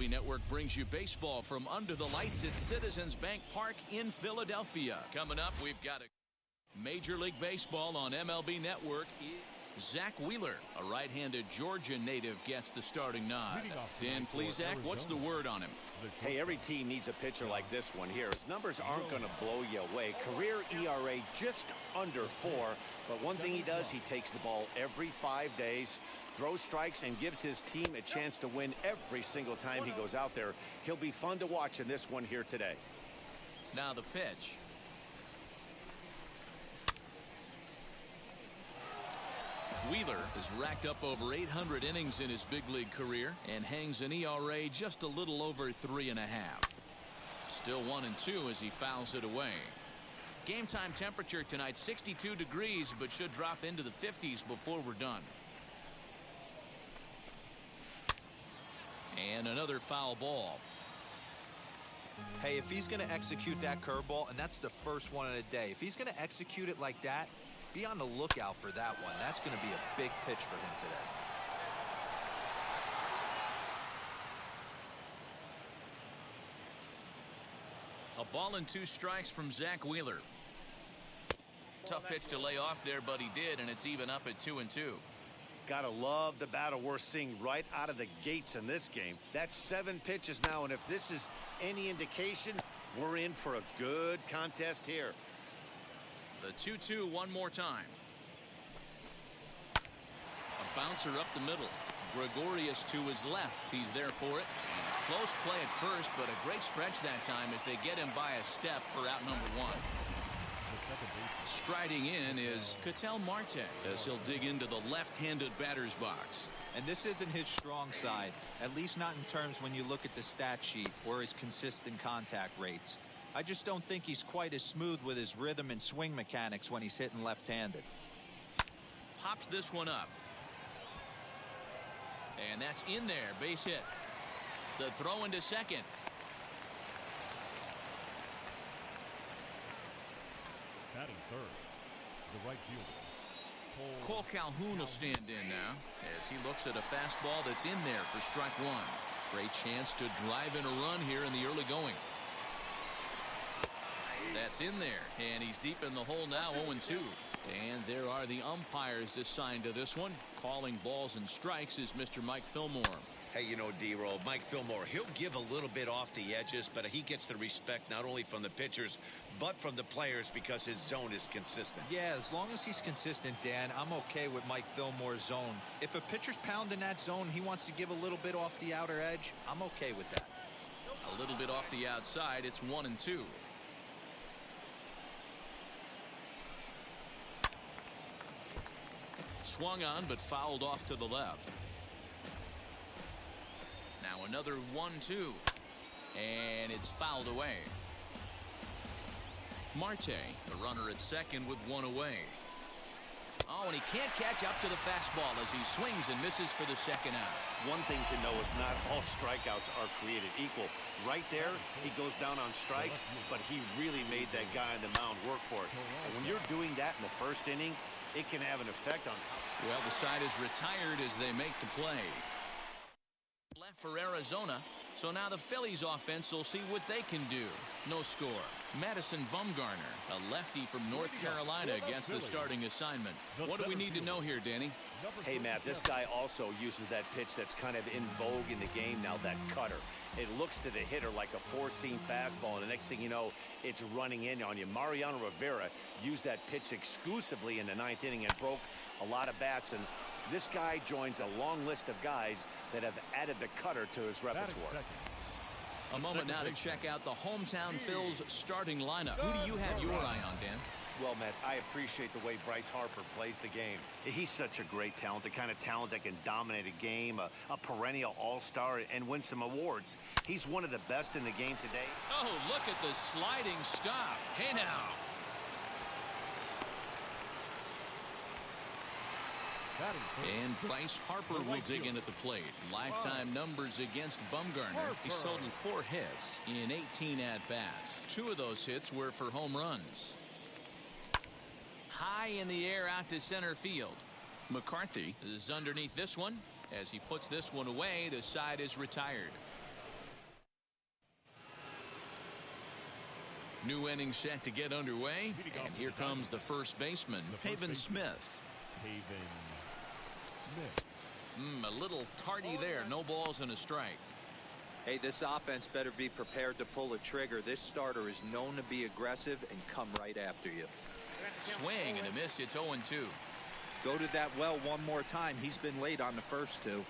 MLB Network brings you baseball from under the lights at Citizens Bank Park in Philadelphia. Coming up, we've got a Major League Baseball on MLB Network. Zach Wheeler, a right-handed Georgia native, gets the starting nod. Dan Plesac, what's the word on him? Hey, every team needs a pitcher like this one here. His numbers aren't going to blow you away. Career ERA just under 4. But one thing he does, he takes the ball every 5 days, throws strikes, and gives his team a chance to win every single time he goes out there. He'll be fun to watch in this one here today. Now the pitch. Wheeler has racked up over 800 innings in his big league career and hangs an ERA just a little over 3.5. Still 1-2 as he fouls it away. Game time temperature tonight 62 degrees, but should drop into the 50s before we're done. And another foul ball. Hey, if he's going to execute that curveball, and that's the first one of the day, if he's going to execute it like that, be on the lookout for that one. That's going to be a big pitch for him today. A ball and 2 strikes from Zach Wheeler. Tough pitch to lay off there, but he did, and it's even up at 2-2. Gotta love the battle we're seeing right out of the gates in this game. That's 7 pitches now, and if this is any indication, we're in for a good contest here. The 2-2 one more time. A bouncer up the middle. Gregorius to his left. He's there for it. Close play at first, but a great stretch that time as they get him by a step for out number 1. Striding in is Ketel Marte as he'll dig into the left-handed batter's box. And this isn't his strong side, at least not in terms when you look at the stat sheet or his consistent contact rates. I just don't think he's quite as smooth with his rhythm and swing mechanics when he's hitting left-handed. Pops this one up. And that's in there. Base hit. The throw into second. Batting third, the right fielder, Cole Calhoun will stand in now as he looks at a fastball that's in there for strike 1. Great chance to drive in a run here in the early going. That's in there, and he's deep in the hole now, 0-2. And there are the umpires assigned to this one. Calling balls and strikes is Mr. Mike Fillmore. Hey, you know, D-Roll, Mike Fillmore, he'll give a little bit off the edges, but he gets the respect not only from the pitchers, but from the players because his zone is consistent. Yeah, as long as he's consistent, Dan, I'm okay with Mike Fillmore's zone. If a pitcher's pounding that zone, he wants to give a little bit off the outer edge, I'm okay with that. A little bit off the outside, it's 1-2. Swung on, but fouled off to the left. Now another 1-2. And it's fouled away. Marte, the runner at second with 1 away. Oh, and he can't catch up to the fastball as he swings and misses for the second out. One thing to know is not all strikeouts are created equal. Right there, he goes down on strikes, but he really made that guy on the mound work for it. And when you're doing that in the first inning, it can have an effect on. Well, the side is retired as they make the play. Left for Arizona, so now the Phillies offense will see what they can do. No score. Madison Bumgarner, a lefty from North Carolina, gets the starting assignment. What do we need to know here, Danny? Hey, Matt, this guy also uses that pitch that's kind of in vogue in the game now, that cutter. It looks to the hitter like a 4-seam fastball, and the next thing you know, it's running in on you. Mariano Rivera used that pitch exclusively in the 9th inning and broke a lot of bats, and this guy joins a long list of guys that have added the cutter to his repertoire. A moment now to check out the hometown Phils starting lineup. Who do you have your eye on, Dan? Well, Matt, I appreciate the way Bryce Harper plays the game. He's such a great talent, the kind of talent that can dominate a game, a perennial all-star, and win some awards. He's one of the best in the game today. Oh, look at the sliding stop. Hey, now. And Bryce Harper will dig in at the plate. Lifetime numbers against Bumgarner. He's totaled 4 hits in 18 at-bats. 2 of those hits were for home runs. High in the air out to center field. McCarthy is underneath this one. As he puts this one away, the side is retired. New inning set to get underway, and here comes the first baseman, Pavin Smith. Pavin Smith. A little tardy there. No balls and a strike. Hey, this offense better be prepared to pull a trigger. This starter is known to be aggressive and come right after you. Swing and a miss. It's 0-2. Go to that well one more time. He's been late on the first two.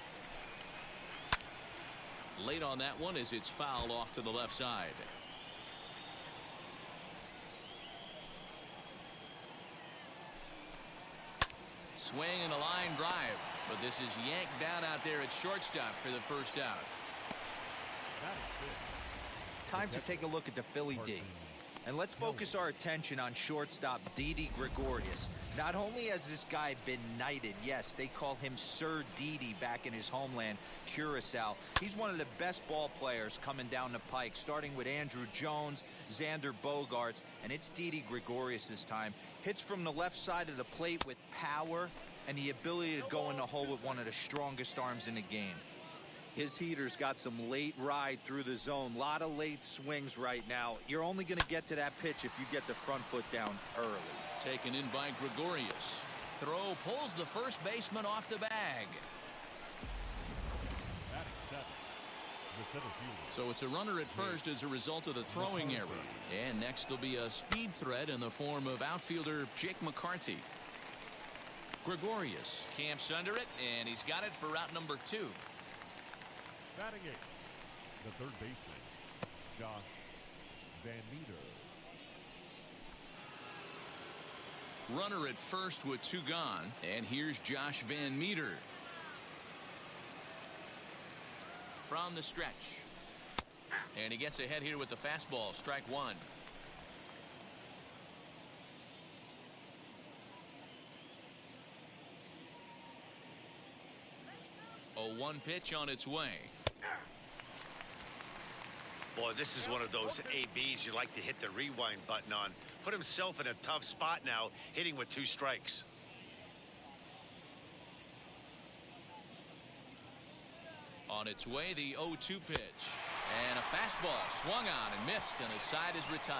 Late on that one as it's fouled off to the left side. Swing and a line drive, but this is yanked down out there at shortstop for the first out. Time to take a look at the Philly D. And let's focus our attention on shortstop Didi Gregorius. Not only has this guy been knighted, yes, they call him Sir Didi back in his homeland, Curacao. He's one of the best ball players coming down the pike, starting with Andrew Jones, Xander Bogaerts, and it's Didi Gregorius this time. Hits from the left side of the plate with power and the ability to go in the hole with one of the strongest arms in the game. His heater's got some late ride through the zone. A lot of late swings right now. You're only going to get to that pitch if you get the front foot down early. Taken in by Gregorius. Throw pulls the first baseman off the bag. So it's a runner at first as a result of the throwing error. And next will be a speed threat in the form of outfielder Jake McCarthy. Gregorius camps under it, and he's got it for route number 2. Batting eighth, the third baseman, Josh Van Meter. Runner at first with 2 gone, and here's Josh Van Meter. From the stretch. And he gets ahead here with the fastball, strike 1. 0-1 pitch on its way. Boy, this is one of those ABs you like to hit the rewind button on. Put himself in a tough spot now, hitting with 2 strikes. On its way, the 0-2 pitch. And a fastball swung on and missed, and the side is retired.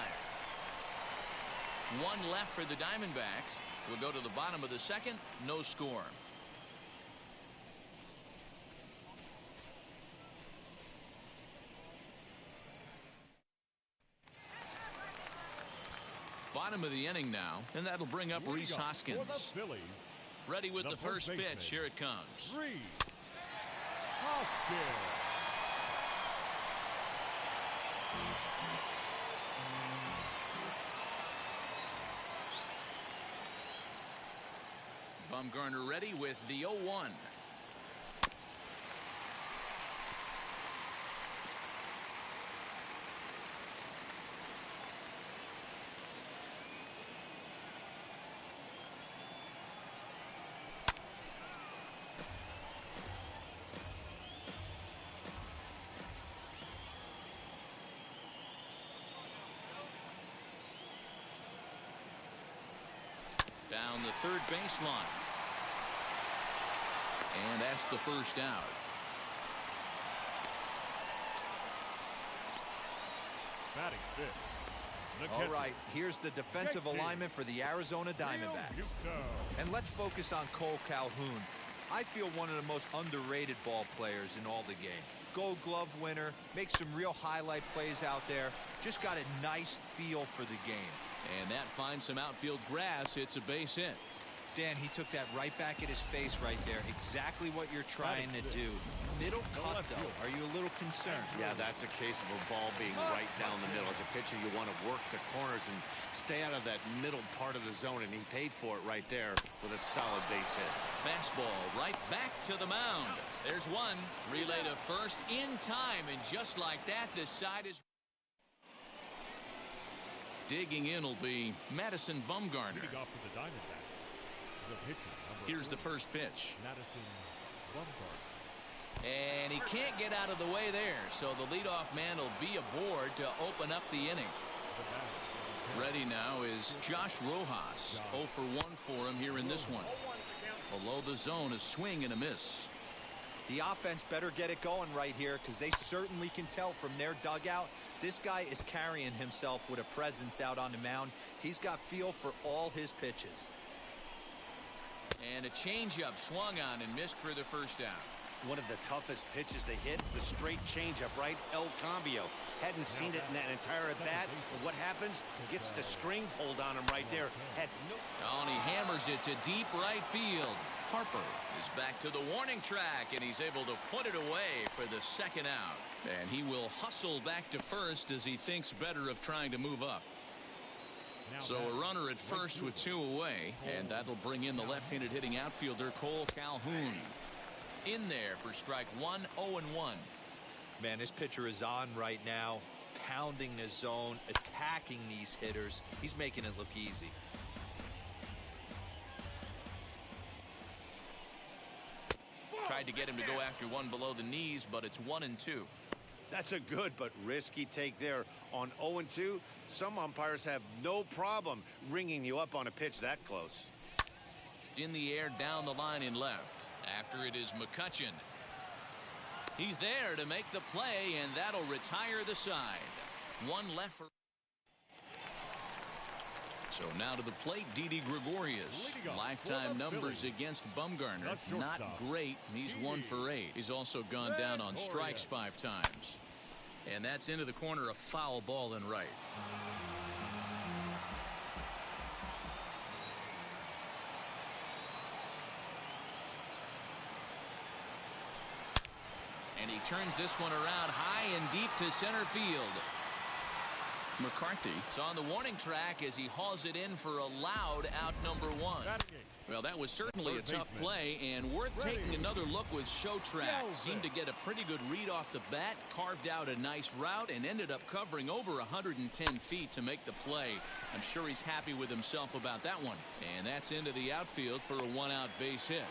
1 left for the Diamondbacks. We'll go to the bottom of the second. No score. Bottom of the inning now, and that'll bring up Rhys Hoskins. Ready with the first pitch. Here it comes. Rhys Hoskins. Bumgarner ready with the 0-1. Down the third baseline. And that's the first out. Batting fifth. All right, here's the defensive alignment for the Arizona Diamondbacks. And let's focus on Cole Calhoun. I feel one of the most underrated ball players in all the game. Gold Glove winner, makes some real highlight plays out there. Just got a nice feel for the game. And that finds some outfield grass. It's a base hit. Dan, he took that right back at his face right there. Exactly what you're trying to do. Middle cut, though. Are you a little concerned? Yeah, that's a case of a ball being right down the middle. As a pitcher, you want to work the corners and stay out of that middle part of the zone, and he paid for it right there with a solid base hit. Fastball right back to the mound. There's one. Relay to first in time, and just like that, the side is... Digging in will be Madison Bumgarner. Here's the first pitch. Madison Bumgarner. And he can't get out of the way there, so the leadoff man will be aboard to open up the inning. Ready now is Josh Rojas. 0 for 1 for him here in this one. Below the zone, a swing and a miss. The offense better get it going right here because they certainly can tell from their dugout. This guy is carrying himself with a presence out on the mound. He's got feel for all his pitches. And a changeup swung on and missed for the first out. One of the toughest pitches they hit, the straight changeup, right? El Cambio. Hadn't seen it in that entire at bat. But what happens? Gets the string pulled on him right there. Had no. Oh, and he hammers it to deep right field. Harper is back to the warning track, and he's able to put it away for the second out. And he will hustle back to first as he thinks better of trying to move up. So a runner at first with 2 away, and that'll bring in the left-handed hitting outfielder Cole Calhoun. In there for strike 1, 0-1. Man, this pitcher is on right now, pounding the zone, attacking these hitters. He's making it look easy. Tried to get him to go after one below the knees, but it's 1-2. That's a good but risky take there on 0-2. Some umpires have no problem ringing you up on a pitch that close. In the air down the line in left. After it is McCutchen. He's there to make the play, and that'll retire the side. One left for. So now to the plate, Didi Gregorius. Lifetime numbers against Bumgarner. Not great. He's 1 for 8. He's also gone down on strikes 5 times. And that's into the corner, a foul ball and right. And he turns this one around high and deep to center field. McCarthy is on the warning track as he hauls it in for a loud out number 1. Well, that was certainly a tough play and worth taking another look with show track. Seemed to get a pretty good read off the bat, carved out a nice route, and ended up covering over 110 feet to make the play. I'm sure he's happy with himself about that one. And that's into the outfield for a 1-out base hit.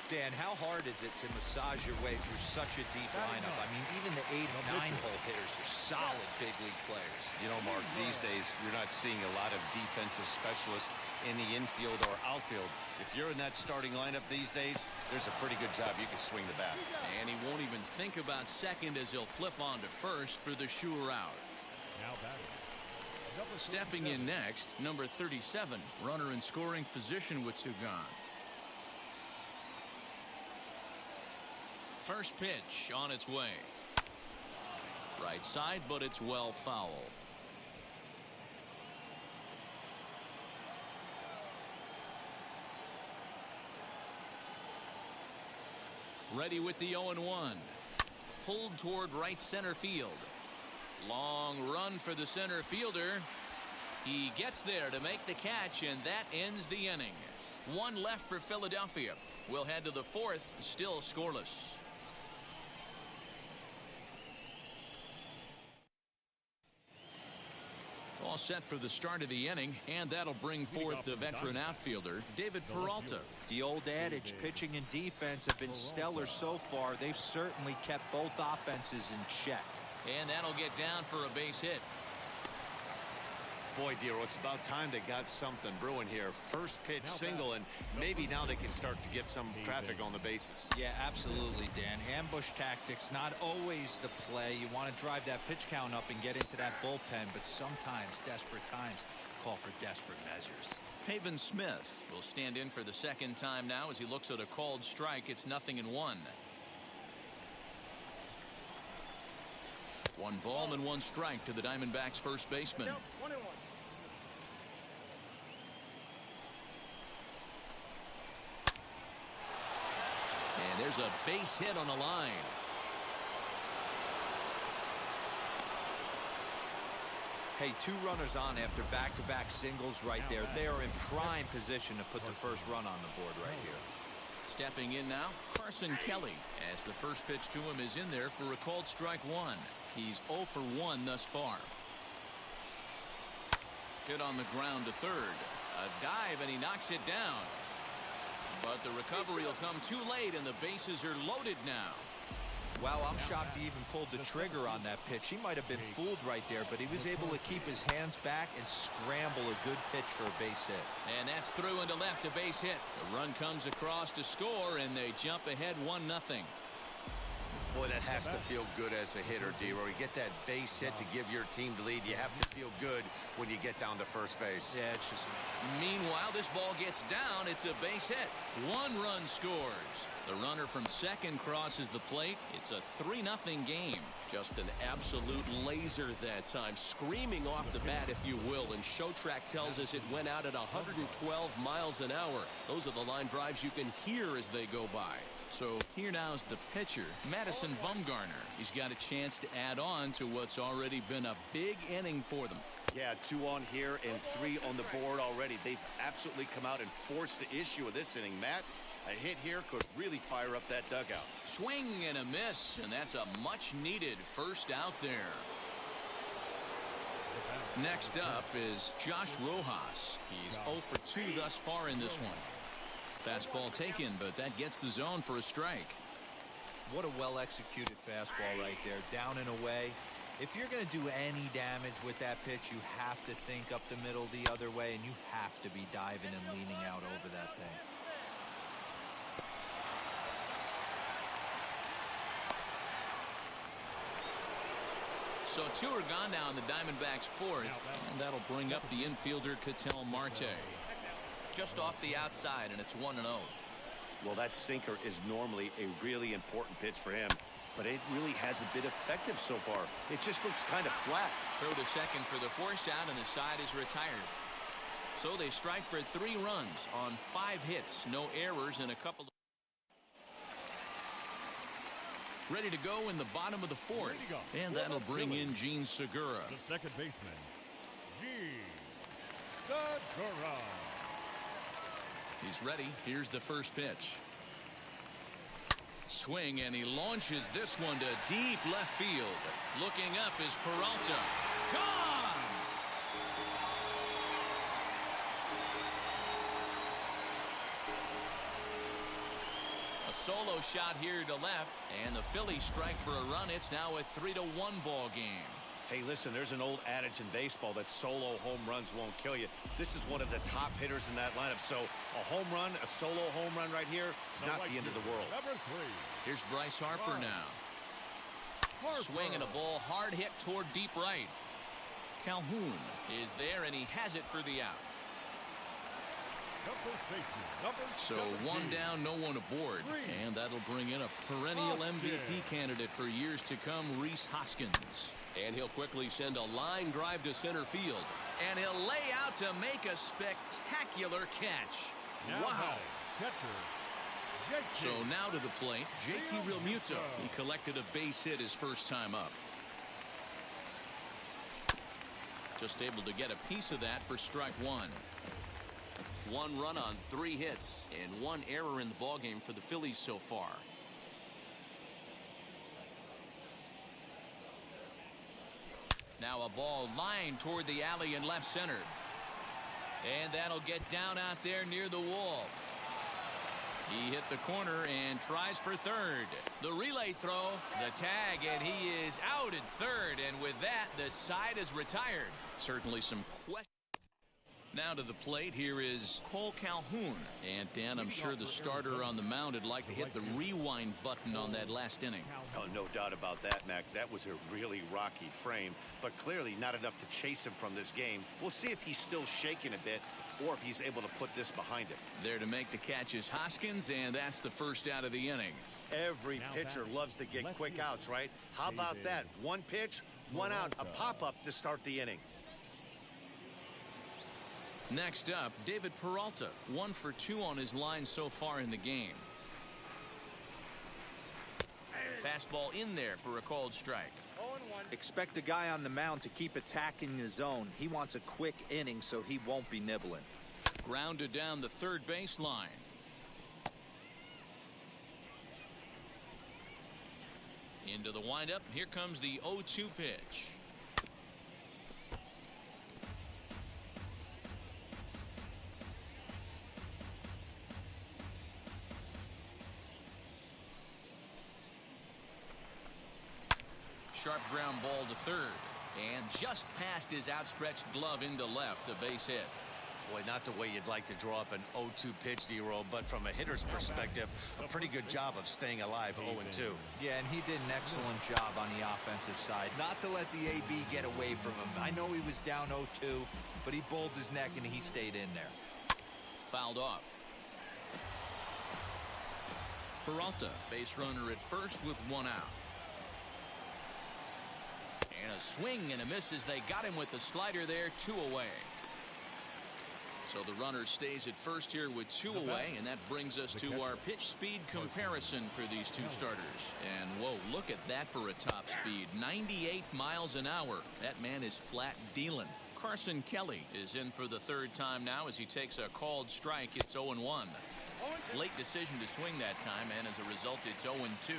Dan, how hard is it to massage your way through such a deep lineup? I mean, even the 8 and 9 hole hitters are solid big league players. You know, Mark, these days you're not seeing a lot of defensive specialists in the infield or outfield. If you're in that starting lineup these days, there's a pretty good job you can swing the bat. And he won't even think about second as he'll flip on to first for the sure out. Now batting. Stepping in next, number 37, runner in scoring position with 2 gone. First pitch on its way. Right side, but it's well foul. Ready with the 0-1. Pulled toward right center field. Long run for the center fielder. He gets there to make the catch, and that ends the inning. 1 left for Philadelphia. We'll head to the 4th, still scoreless. All set for the start of the inning, and that'll bring forth the veteran outfielder, David Peralta. The old adage, pitching and defense have been stellar so far. They've certainly kept both offenses in check. And that'll get down for a base hit. Boy, Dero, it's about time they got something brewing here. First pitch single, and maybe now they can start to get some traffic on the bases. Yeah, absolutely, Dan. Ambush tactics, not always the play. You want to drive that pitch count up and get into that bullpen, but sometimes desperate times call for desperate measures. Haven Smith will stand in for the second time now as he looks at a called strike. It's 0-1. 1 ball and 1 strike to the Diamondbacks first baseman. And there's a base hit on the line. Hey, 2 runners on after back-to-back singles right there. They are in prime position to put the first run on the board right here. Stepping in now, Carson Kelly, as the first pitch to him is in there for a called strike 1. He's 0 for 1 thus far. Hit on the ground to third. A dive, and he knocks it down. But the recovery will come too late, and the bases are loaded now. Wow, I'm shocked he even pulled the trigger on that pitch. He might have been fooled right there, but he was able to keep his hands back and scramble a good pitch for a base hit. And that's through into left, a base hit. The run comes across to score, and they jump ahead 1-0. Boy, that has to feel good as a hitter, D-Roy. You get that base hit to give your team the lead. You have to feel good when you get down to first base. Yeah, it's just... Meanwhile, this ball gets down. It's a base hit. 1 run scores. The runner from second crosses the plate. It's a 3-0 game. Just an absolute laser that time, screaming off the bat, if you will, and Showtrack tells us it went out at 112 miles an hour. Those are the line drives you can hear as they go by. So here now's the pitcher, Madison Bumgarner. He's got a chance to add on to what's already been a big inning for them. Yeah, 2 on here and 3 on the board already. They've absolutely come out and forced the issue of this inning, Matt. A hit here could really fire up that dugout. Swing and a miss, and that's a much-needed first out there. Next up is Josh Rojas. He's 0 for 2 thus far in this one. Fastball taken, but that gets the zone for a strike. What a well-executed fastball right there, down and away. If you're going to do any damage with that pitch, you have to think up the middle the other way, and you have to be diving and leaning out over that thing. So 2 are gone now in the Diamondbacks' 4th, and that'll bring up the infielder Ketel Marte. Just off the outside, and it's 1-0. Well, that sinker is normally a really important pitch for him, but it really hasn't been effective so far. It just looks kind of flat. Throw to second for the force out, and the side is retired. So they strike for 3 runs on 5 hits, no errors, and a couple. Ready to go in the bottom of the 4th, and that'll bring in Gene Segura. The second baseman, Gene Segura. He's ready. Here's the first pitch. Swing, and he launches this one to deep left field. Looking up is Peralta. Gone! A solo shot here to left, and the Phillies strike for a run. It's now a 3-1 ball game. Hey, listen, there's an old adage in baseball that solo home runs won't kill you. This is one of the top hitters in that lineup. So a home run, a solo home run right here, it's not the end of the world. Number 3. Here's Bryce Harper now. Swing and a ball hard hit toward deep right. Calhoun is there, and he has it for the out. The first baseman, number So 17. 1 down, no one aboard. And that'll bring in a perennial MVP candidate for years to come, Rhys Hoskins. And he'll quickly send a line drive to center field. And he'll lay out to make a spectacular catch. Now Wow. batting, catcher, JT. So now to the plate, JT Realmuto. He collected a base hit his first time up. Just able to get a piece of that for strike 1. 1 run on 3 hits and 1 error in the ballgame for the Phillies so far. Now a ball lined toward the alley in left center. And that'll get down out there near the wall. He hit the corner and tries for third. The relay throw, the tag, and he is out at third. And with that, the side is retired. Certainly some questions. Now to the plate, here is Cole Calhoun. And Dan, I'm sure the starter on the mound would like to hit the rewind button on that last inning. Oh, no doubt about that, Mac. That was a really rocky frame, but clearly not enough to chase him from this game. We'll see if he's still shaking a bit or if he's able to put this behind him. There to make the catch is Hoskins, and that's the first out of the inning. Every pitcher loves to get quick outs, right? How about that? 1 pitch, 1 out, a pop-up to start the inning. Next up, David Peralta, 1 for 2 on his line so far in the game. Fastball in there for a called strike. Expect the guy on the mound to keep attacking the zone. He wants a quick inning, so he won't be nibbling. Grounded down the third baseline. Into the windup. Here comes the 0-2 pitch. Sharp ground ball to third. And just past his outstretched glove into left, a base hit. Boy, not the way you'd like to draw up an 0-2 pitch, D-roll, but from a hitter's perspective, a pretty good job of staying alive 0-2. Yeah, and he did an excellent job on the offensive side. Not to let the AB get away from him. I know he was down 0-2, but he bowled his neck and he stayed in there. Fouled off. Peralta, base runner at first with one out. And a swing and a miss as they got him with the slider there, 2 away. So the runner stays at first here with 2 away, and that brings us to our pitch speed comparison for these two starters. And whoa, look at that for a top speed. 98 miles an hour. That man is flat dealing. Carson Kelly is in for the third time now as he takes a called strike. It's 0-1. Late decision to swing that time, and as a result, it's 0-2.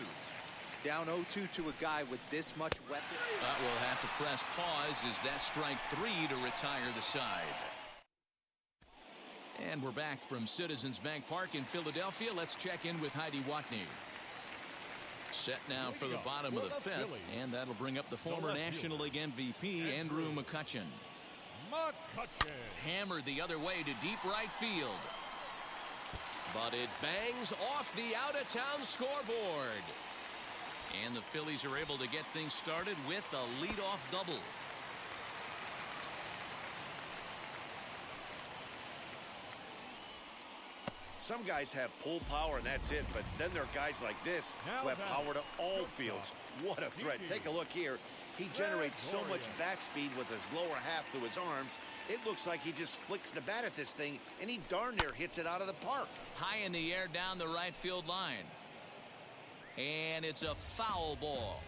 Down 0-2 to a guy with this much weapon. We'll have to press pause as that strike 3 to retire the side. And we're back from Citizens Bank Park in Philadelphia. Let's check in with Heidi Watney. Set now for the bottom of the 5th, and that'll bring up the former National League MVP, Andrew McCutchen. Hammered the other way to deep right field. But it bangs off the out-of-town scoreboard. And the Phillies are able to get things started with a leadoff double. Some guys have pull power and that's it, but then there are guys like this who have power to all fields. What a threat. Take a look here. He generates so much bat speed with his lower half through his arms. It looks like he just flicks the bat at this thing, and he darn near hits it out of the park. High in the air down the right field line. And it's a foul ball.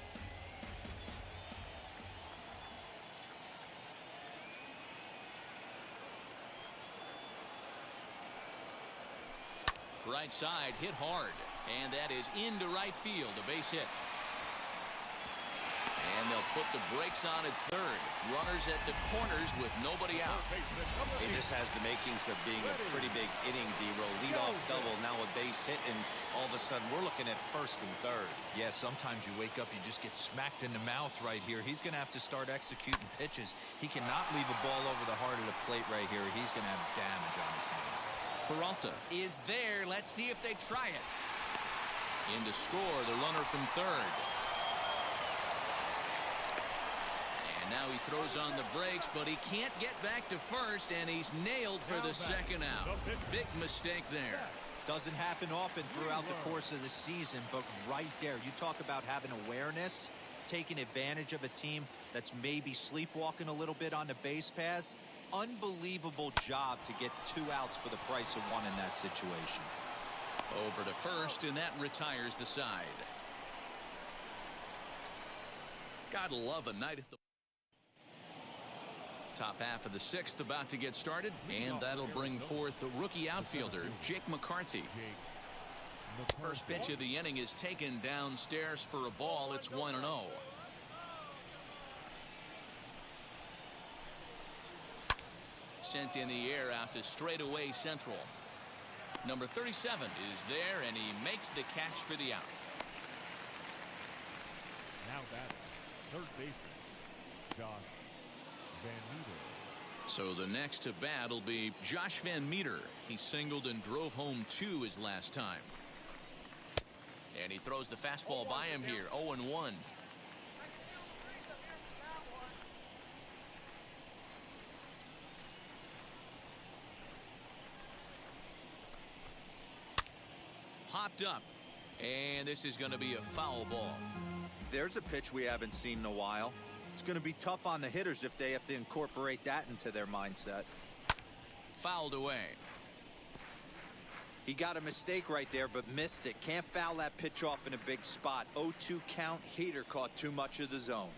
Right side hit hard, and that is into right field, a base hit. And they'll put the brakes on at third. Runners at the corners with nobody out. Hey, this has the makings of being a pretty big inning, D-roll. Leadoff double, now a base hit, and all of a sudden we're looking at first and third. Yeah, sometimes you wake up, you just get smacked in the mouth right here. He's going to have to start executing pitches. He cannot leave a ball over the heart of the plate right here. He's going to have damage on his hands. Peralta is there. Let's see if they try it. In to score, the runner from third. And now he throws on the brakes, but he can't get back to first, and he's nailed for the second out. Big mistake there. Doesn't happen often throughout the course of the season, but right there, you talk about having awareness, taking advantage of a team that's maybe sleepwalking a little bit on the base pass. Unbelievable job to get 2 outs for the price of 1 in that situation. Over to first, and that retires the side. Gotta love a night at the top half of the 6th about to get started, and that'll bring forth the rookie outfielder, Jake McCarthy. First pitch of the inning is taken downstairs for a ball. It's 1-0. Sent in the air out to straightaway central. Number 37 is there, and he makes the catch for the out. Now batting, third baseman, Josh Van Meter. So the next to bat will be Josh Van Meter. He singled and drove home 2 his last time. And he throws the fastball by him here, 0-1. Popped up, and this is going to be a foul ball. There's a pitch we haven't seen in a while. It's going to be tough on the hitters if they have to incorporate that into their mindset. Fouled away. He got a mistake right there, but missed it. Can't foul that pitch off in a big spot. 0-2 count. Heater caught too much of the zone.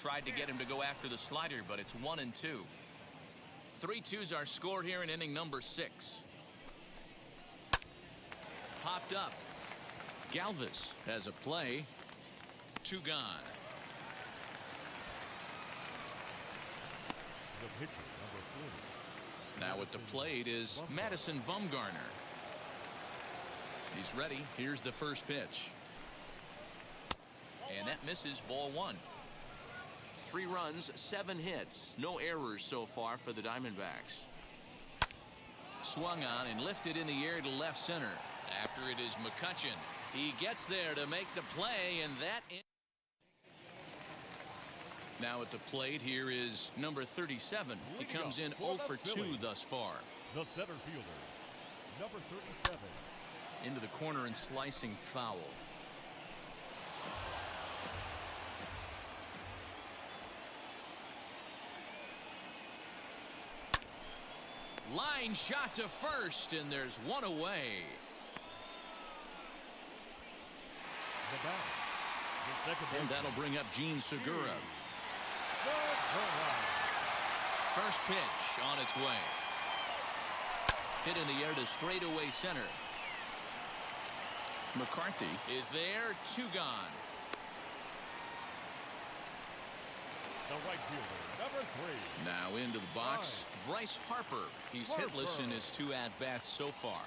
Tried to get him to go after the slider, but it's 1-2. 3-2's our score here in inning number 6. Popped up. Galvis has a play. 2 gone. The pitcher, number 40. Now at the plate is Madison Bumgarner. He's ready. Here's the first pitch. And that misses, ball 1. 3 runs, 7 hits. No errors so far for the Diamondbacks. Swung on and lifted in the air to left center. After it is McCutchen. He gets there to make the play, and that. Now at the plate, here is number 37. He comes in 0 for 2 thus far. The center fielder, number 37. Into the corner and slicing foul. Line shot to first, and there's one away. The batter, the second And baseman, that'll bring up Gene Segura. First pitch on its way. Hit in the air to straightaway center. McCarthy is there, 2 gone. The right fielder, number 3. Now into the box, Bryce Harper. He's hitless in his 2 at-bats so far.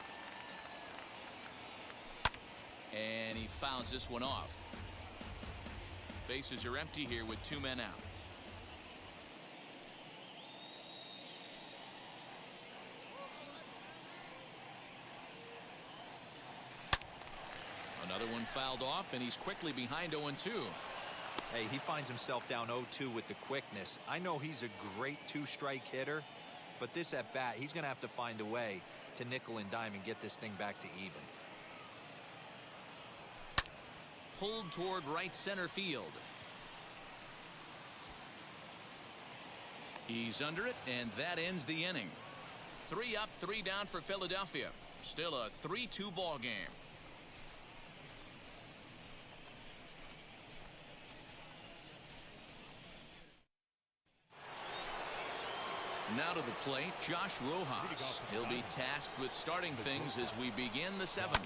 And he fouls this one off. Bases are empty here with 2 men out. Another one fouled off, and he's quickly behind 0-2. Hey, he finds himself down 0-2 with the quickness. I know he's a great 2-strike hitter, but this at bat, he's going to have to find a way to nickel and dime and get this thing back to even. Pulled toward right center field. He's under it, and that ends the inning. 3 up, 3 down for Philadelphia. Still a 3-2 ball game. Now to the plate, Josh Rojas. He'll be tasked with starting things as we begin the 7th.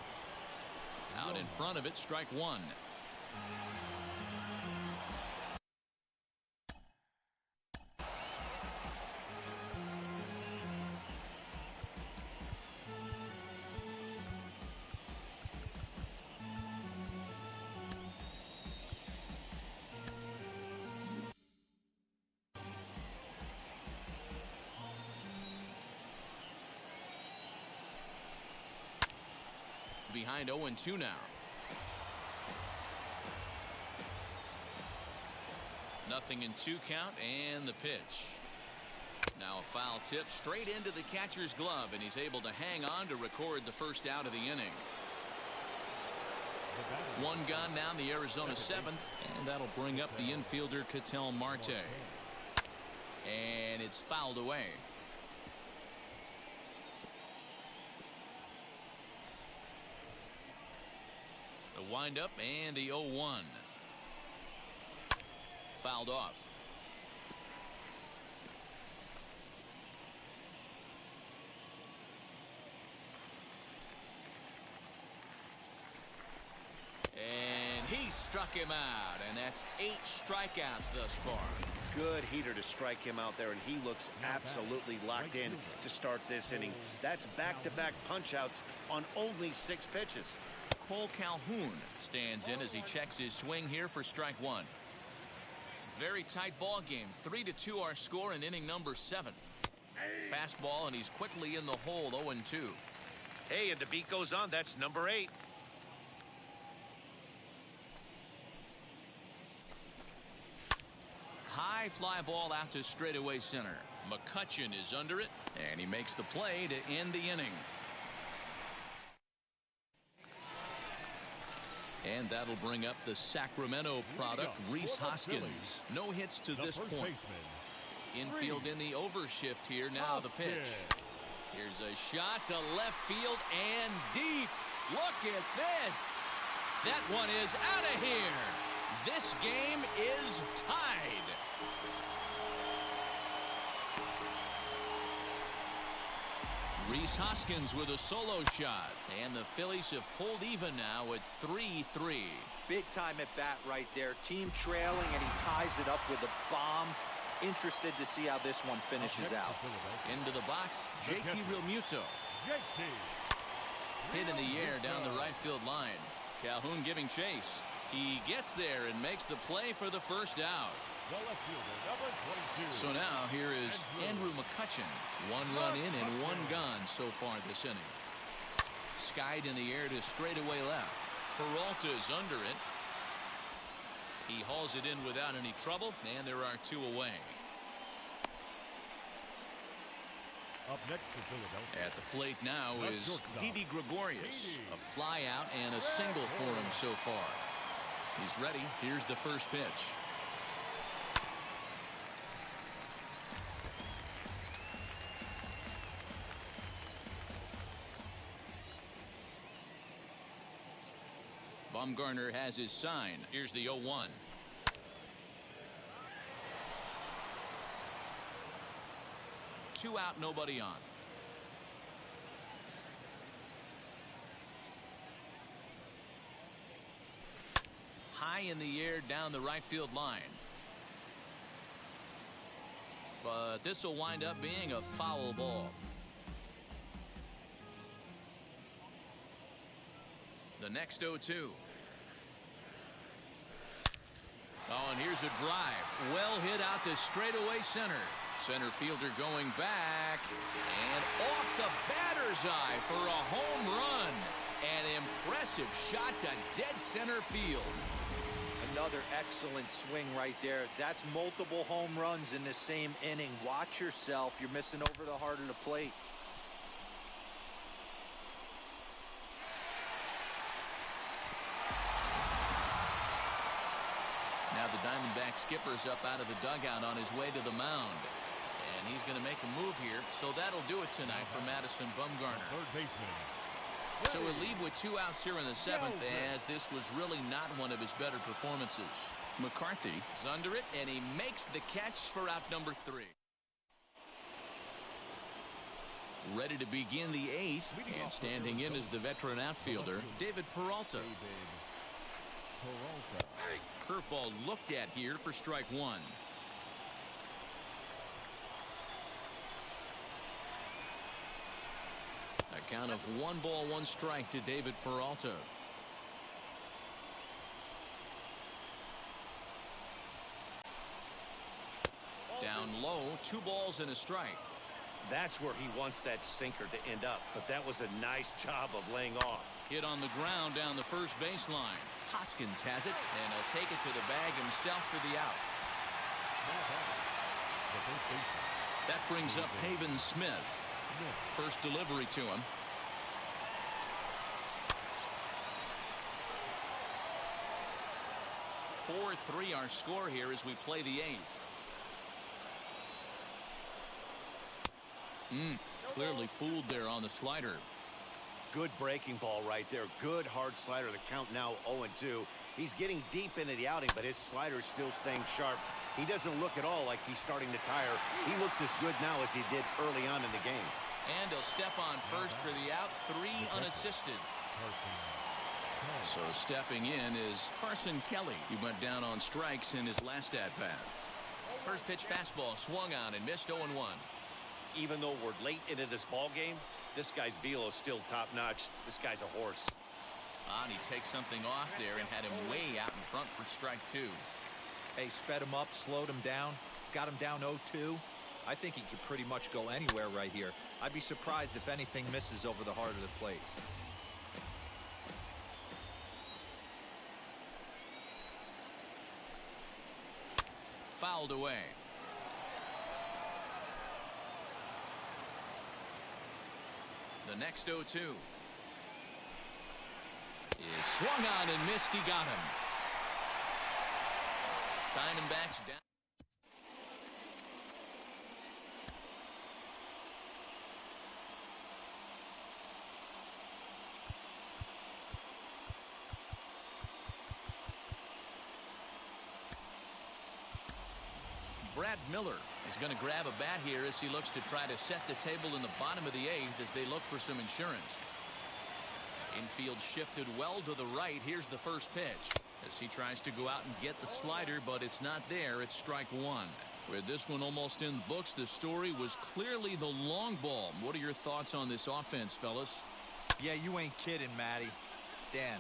Out in front of it, strike 1. Behind 0-2 now. Nothing in 2 count, and the pitch. Now a foul tip straight into the catcher's glove, and he's able to hang on to record the first out of the inning. 1 gone now in the Arizona 7th, and that'll bring up the infielder Ketel Marte. And it's fouled away. The windup and the 0-1. Fouled off. And he struck him out, and that's 8 strikeouts thus far. Good heater to strike him out there, and he looks absolutely locked in to start this inning. That's back-to-back punch-outs on only 6 pitches. Cole Calhoun stands in as he checks his swing here for strike 1. Very tight ball game. 3-2 our score in inning number 7. Fastball, and he's quickly in the hole. 0-2. Hey, and the beat goes on. That's number 8. High fly ball out to straightaway center. McCutchen is under it, and he makes the play to end the inning. And that'll bring up the Sacramento product, Rhys Hoskins. No hits to this point. Infield in the overshift here. Now the pitch. Here's a shot to left field and deep. Look at this. That one is out of here. This game is tied. Rhys Hoskins with a solo shot, and the Phillies have pulled even now at 3-3. Big time at bat right there. Team trailing, and he ties it up with a bomb. Interested to see how this one finishes out. Into the box, JT Realmuto. Hit in the air down the right field line. Calhoun giving chase. He gets there and makes the play for the first out. The left fielder, number 22. So now here is Andrew McCutchen. 1 run in and 1 gone so far this inning. Skied in the air to straightaway left. Peralta's under it. He hauls it in without any trouble, and there are 2 away. Up next to Philadelphia. At the plate now The is shortstop, Didi Gregorius. Didi. A fly out and a single for him so far. He's ready. Here's the first pitch. Bumgarner has his sign. Here's the 0-1. Two out, nobody on. High in the air down the right field line. But this will wind up being a foul ball. The next 0-2. Oh, and here's a drive. Well hit out to straightaway center. Center fielder going back. And off the batter's eye for a home run. An impressive shot to dead center field. Another excellent swing right there. That's multiple home runs in the same inning. Watch yourself. You're missing over the heart of the plate. Now the Diamondback skipper's up out of the dugout on his way to the mound. And he's going to make a move here. So that'll do it tonight for Madison Bumgarner. Third baseman. So we'll leave with 2 outs here in the 7th, as this was really not one of his better performances. McCarthy is under it, and he makes the catch for out number 3. Ready to begin the 8th, and standing in is the veteran outfielder, David Peralta. Curveball looked at here for strike 1. A count of 1 ball, 1 strike to David Peralta. Down low, 2 balls and a strike. That's where he wants that sinker to end up, but that was a nice job of laying off. Hit on the ground down the first baseline. Hoskins has it, and he'll take it to the bag himself for the out. That brings up Pavin Smith. First delivery to him. (4-3) our score here as we play the 8th. Clearly fooled there on the slider. Good breaking ball right there. Good hard slider. The count now 0-2. He's getting deep into the outing, but his slider is still staying sharp. He doesn't look at all like he's starting to tire. He looks as good now as he did early on in the game. And he'll step on first for the out. 3 unassisted. So stepping in is Carson Kelly. He went down on strikes in his last at-bat. First pitch fastball swung on and missed 0-1. Even though we're late into this ball game, this guy's velo is still top-notch. This guy's a horse. And he takes something off there and had him way out in front for strike 2. Hey, sped him up, slowed him down. It's got him down 0-2. I think he could pretty much go anywhere right here. I'd be surprised if anything misses over the heart of the plate. Fouled away. The next 0-2 is swung on and missed. He got him. Diamondbacks down. Brad Miller is going to grab a bat here as he looks to try to set the table in the bottom of the 8th as they look for some insurance. Infield shifted well to the right. Here's the first pitch as he tries to go out and get the slider, but it's not there. It's strike 1. With this one almost in the books, the story was clearly the long ball. What are your thoughts on this offense, fellas? Yeah, you ain't kidding, Matty. Dan.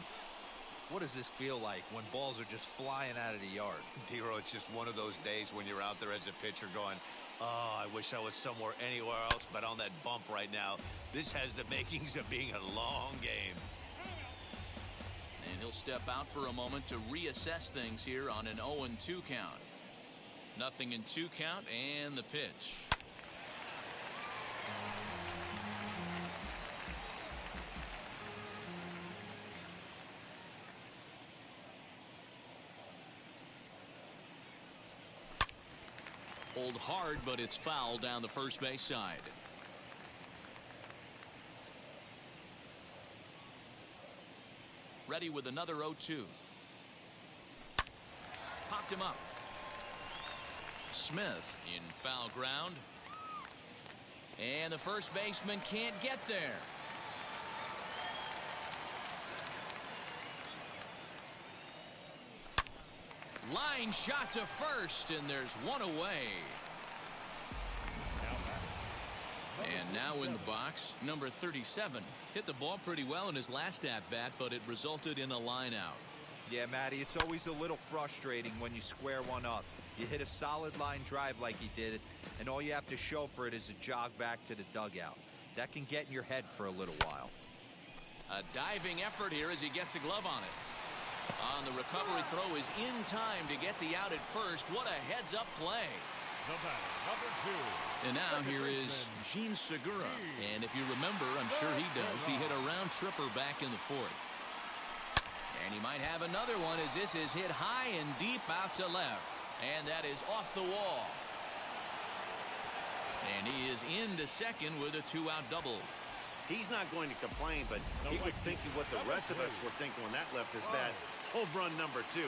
What does this feel like when balls are just flying out of the yard? D-Row, it's just one of those days when you're out there as a pitcher going, oh, I wish I was somewhere anywhere else but on that bump right now. This has the makings of being a long game. And he'll step out for a moment to reassess things here on an 0-2 count. Nothing in 2 count, and the pitch. Hold hard, but it's foul down the first base side. Ready with another 0-2. Popped him up. Smith in foul ground. And the first baseman can't get there. Line shot to first, and there's one away. And now in the box, number 37. Hit the ball pretty well in his last at-bat, but it resulted in a line out. Yeah, Matty, it's always a little frustrating when you square one up. You hit a solid line drive like he did, and all you have to show for it is a jog back to the dugout. That can get in your head for a little while. A diving effort here as he gets a glove on it. On the recovery throw is in time to get the out at first. What a heads-up play. The batter, number 2. And now here is Gene Segura. And if you remember, I'm sure he does, he hit a round tripper back in the 4th. And he might have another one as this is hit high and deep out to left. And that is off the wall. And he is into second with a 2-out double. He's not going to complain, but he was thinking what the rest of us were thinking when that left his bat. Home run number 2.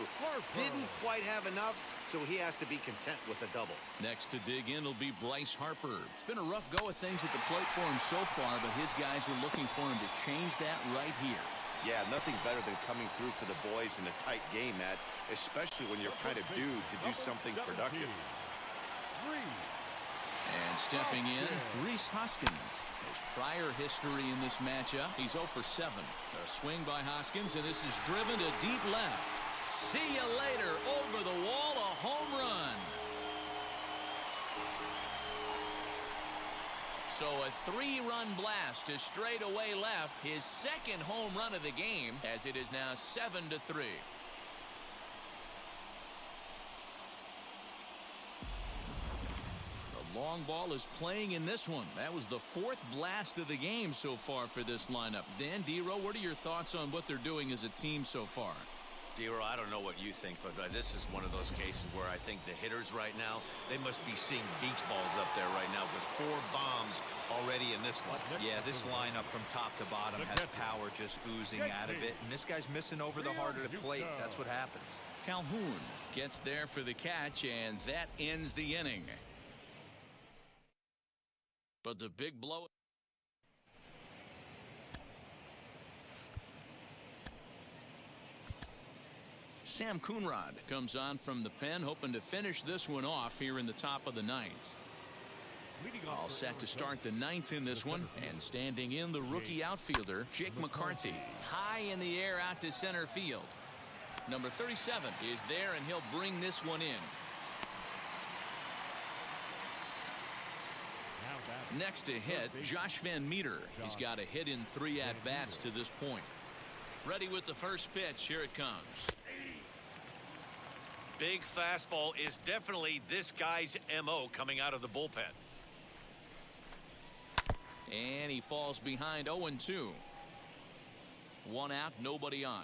Didn't quite have enough, so he has to be content with a double. Next to dig in will be Bryce Harper. It's been a rough go of things at the plate for him so far, but his guys were looking for him to change that right here. Yeah, nothing better than coming through for the boys in a tight game, Matt, especially when you're kind of due to do something productive. And stepping in, Rhys Hoskins. There's prior history in this matchup. He's 0 for 7. A swing by Hoskins, and this is driven to deep left. See you later. Over the wall, a home run. So a 3-run blast to straightaway left. His second home run of the game, as it is now 7-3. Long ball is playing in this one. That was the 4th blast of the game so far for this lineup. Dan, D-Row, what are your thoughts on what they're doing as a team so far? D-Row, I don't know what you think, but this is one of those cases where I think the hitters right now, they must be seeing beach balls up there right now with 4 bombs already in this one. Yeah, this lineup from top to bottom has power just oozing out of it, and this guy's missing over the heart of the plate. That's what happens. Calhoun gets there for the catch, and that ends the inning. But the big blow. Sam Coonrod comes on from the pen, hoping to finish this one off here in the top of the 9th. All set to start the 9th in this one, and standing in the rookie outfielder, Jake McCarthy. High in the air out to center field. Number 37 is there, and he'll bring this one in. Next to hit, Josh Van Meter. He's got a hit in 3 at-bats to this point. Ready with the first pitch. Here it comes. Big fastball is definitely this guy's MO coming out of the bullpen. And he falls behind 0-2. 1 out, nobody on.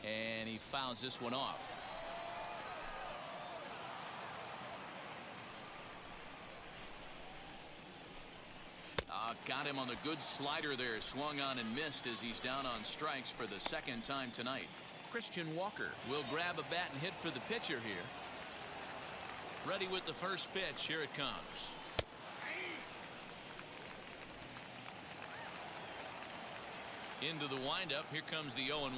And he fouls this one off. Got him on the good slider there. Swung on and missed as he's down on strikes for the 2nd time tonight. Christian Walker will grab a bat and hit for the pitcher here. Ready with the first pitch. Here it comes. Into the windup. Here comes the 0-1.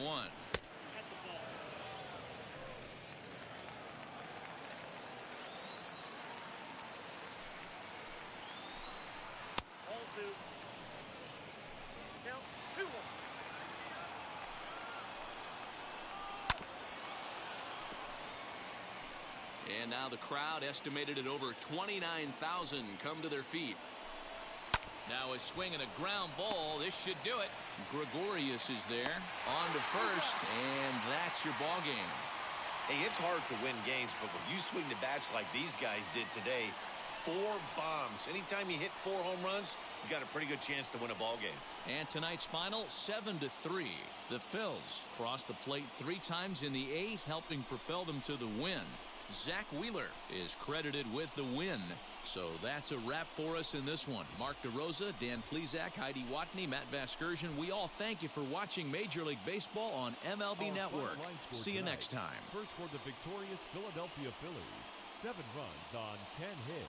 now the crowd, estimated at over 29,000, come to their feet. Now a swing and a ground ball. This should do it. Gregorius is there on to first, and that's your ball game. Hey, it's hard to win games, but when you swing the bats like these guys did today, 4 bombs. Anytime you hit 4 home runs, you got a pretty good chance to win a ball game. And tonight's final, 7-3. The Phils crossed the plate 3 times in the 8th, helping propel them to the win. Zach Wheeler is credited with the win. So that's a wrap for us in this one. Mark DeRosa, Dan Plesac, Heidi Watney, Matt Vasgersian. We all thank you for watching Major League Baseball on MLB Network. See you next time. First for the victorious Philadelphia Phillies. 7 runs on 10 hits.